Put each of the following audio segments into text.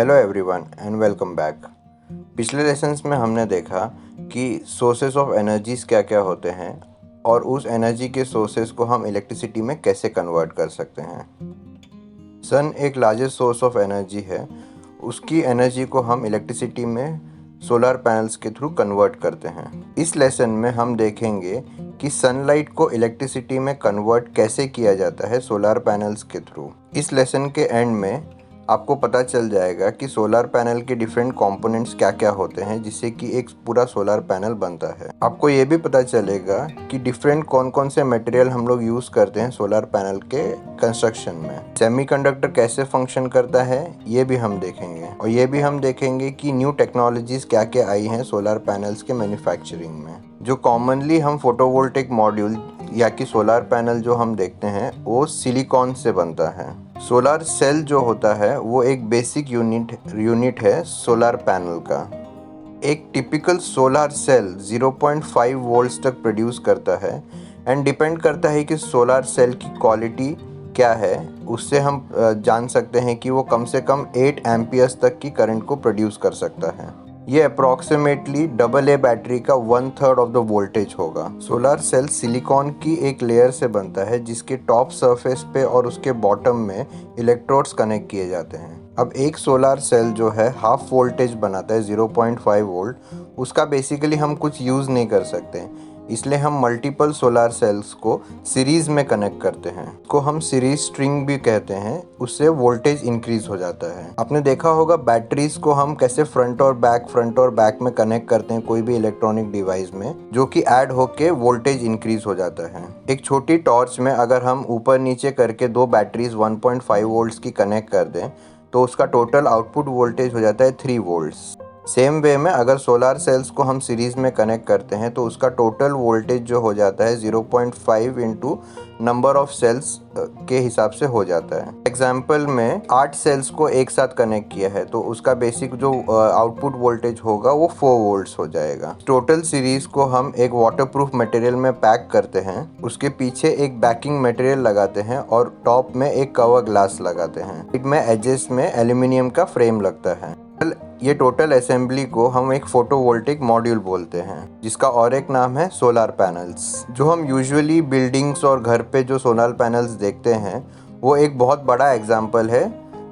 Hello everyone and welcome back. पिछले lessons में हमने देखा कि सोर्सेस ऑफ एनर्जीज क्या क्या होते हैं और उस एनर्जी के सोर्सेस को हम इलेक्ट्रिसिटी में कैसे कन्वर्ट कर सकते हैं। सन एक लार्जेस्ट सोर्स ऑफ एनर्जी है, उसकी एनर्जी को हम इलेक्ट्रिसिटी में सोलर पैनल्स के थ्रू कन्वर्ट करते हैं। इस लेसन में हम देखेंगे कि सनलाइट को इलेक्ट्रिसिटी में कन्वर्ट कैसे किया जाता है सोलर पैनल्स के थ्रू। इस लेसन के एंड में आपको पता चल जाएगा कि सोलर पैनल के डिफरेंट कंपोनेंट्स क्या क्या होते हैं जिससे कि एक पूरा सोलर पैनल बनता है। आपको ये भी पता चलेगा कि डिफरेंट कौन कौन से मटेरियल हम लोग यूज़ करते हैं सोलर पैनल के कंस्ट्रक्शन में। सेमीकंडक्टर कैसे फंक्शन करता है ये भी हम देखेंगे, और ये भी हम देखेंगे कि न्यू टेक्नोलॉजीज़ क्या क्या आई हैं सोलर पैनल्स के मैन्युफैक्चरिंग में। जो कॉमनली हम फोटोवोल्टिक मॉड्यूल या कि सोलर पैनल जो हम देखते हैं वो सिलिकॉन से बनता है। सोलर सेल जो होता है वो एक बेसिक यूनिट है सोलर पैनल का। एक टिपिकल सोलर सेल 0.5 वोल्ट्स तक प्रोड्यूस करता है एंड डिपेंड करता है कि सोलर सेल की क्वालिटी क्या है, उससे हम जान सकते हैं कि वो कम से कम 8 एम्पियर्स तक की करंट को प्रोड्यूस कर सकता है। ये अप्रॉक्सीमेटली AA बैटरी का 1/3 ऑफ द वोल्टेज होगा। सोलर सेल सिलिकॉन की एक लेयर से बनता है जिसके टॉप सरफेस पे और उसके बॉटम में इलेक्ट्रोड्स कनेक्ट किए जाते हैं। अब एक सोलर सेल जो है हाफ वोल्टेज बनाता है 0.5 वोल्ट, उसका बेसिकली हम कुछ यूज़ नहीं कर सकते, इसलिए हम मल्टीपल सोलर सेल्स को सीरीज में कनेक्ट करते हैं, को हम सीरीज स्ट्रिंग भी कहते हैं। उससे वोल्टेज इंक्रीज हो जाता है। आपने देखा होगा बैटरीज को हम कैसे फ्रंट और बैक में कनेक्ट करते हैं कोई भी इलेक्ट्रॉनिक डिवाइस में, जो कि ऐड होके वोल्टेज इंक्रीज हो जाता है। एक छोटी टॉर्च में अगर हम ऊपर नीचे करके दो बैटरीज 1.5 वोल्ट्स की कनेक्ट कर दें तो उसका टोटल आउटपुट वोल्टेज हो जाता है 3 वोल्ट्स। सेम वे में अगर सोलर सेल्स को हम सीरीज में कनेक्ट करते हैं तो उसका टोटल वोल्टेज जो हो जाता है 0.5 इंटू नंबर ऑफ सेल्स के हिसाब से हो जाता है। एग्जाम्पल में 8 सेल्स को एक साथ कनेक्ट किया है तो उसका बेसिक जो आउटपुट वोल्टेज होगा वो 4 वोल्ट्स हो जाएगा। टोटल सीरीज को हम एक वाटरप्रूफ मटेरियल में पैक करते हैं, उसके पीछे एक बैकिंग मटेरियल लगाते हैं और टॉप में एक कवर ग्लास लगाते हैं। इसमें एजेस में एल्यूमिनियम का फ्रेम लगता है। ये टोटल असेंबली को हम एक फोटोवोल्टिक मॉड्यूल बोलते हैं, जिसका और एक नाम है सोलर पैनल्स। जो हम यूजुअली बिल्डिंग्स और घर पे जो सोलर पैनल्स देखते हैं वो एक बहुत बड़ा एग्जाम्पल है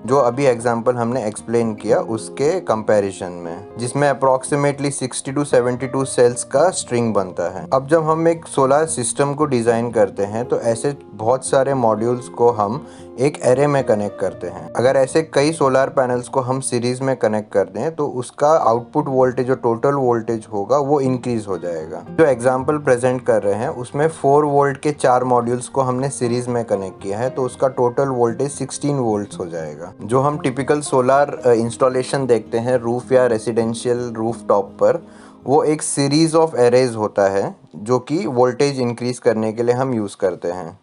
जो अभी एग्जाम्पल हमने एक्सप्लेन किया उसके कंपैरिजन में, जिसमें अप्रॉक्सीमेटली 60 to 72 सेल्स का स्ट्रिंग बनता है। अब जब हम एक सोलर सिस्टम को डिज़ाइन करते हैं तो ऐसे बहुत सारे मॉड्यूल्स को हम एक एरे में कनेक्ट करते हैं। अगर ऐसे कई सोलर पैनल्स को हम सीरीज में कनेक्ट कर दें तो उसका आउटपुट वोल्टेज जो टोटल वोल्टेज होगा वो इंक्रीज हो जाएगा। जो एग्जाम्पल प्रेजेंट कर रहे हैं उसमें 4 वोल्ट के 4 मॉड्यूल्स को हमने सीरीज में कनेक्ट किया है तो उसका टोटल वोल्टेज 16 वोल्ट्स हो जाएगा। जो हम टिपिकल सोलर इंस्टॉलेशन देखते हैं रूफ या रेसिडेंशियल रूफ टॉप पर, वो एक सीरीज ऑफ एरेज होता है जो कि वोल्टेज इंक्रीज करने के लिए हम यूज़ करते हैं।